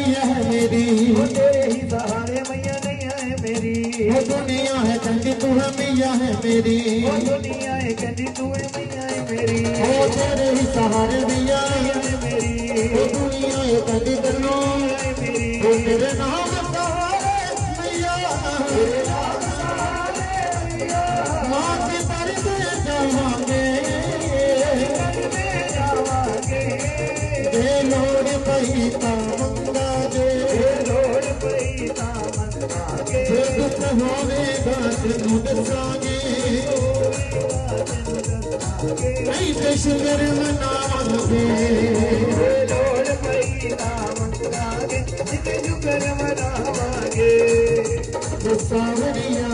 नैया है मेरी, तेरे ही सहारे मैया नैया है मेरी। वो दुनिया है कहती तू है मैया है मेरी, वो दुनिया है कहती तू है मैया है मेरी। वो तेरे ही सहारे मैया है मेरी। वो दुनिया है कहती तेरे है मेरी। वो तेरे नाम सहारे मैया, तेरे नाम सहारे मैया। माँ के पर दे जावांगे, जावांगे। दे लोड़ पई ता मंगा दे, लोड़ पई ता मंगा दे। जे दुख होवेगा तेनू दसांगे, ऐसे शुगर मनावांगे। लोड़ पई ता मंगा दे। जिते शुक्र मनावांगे। सावरिया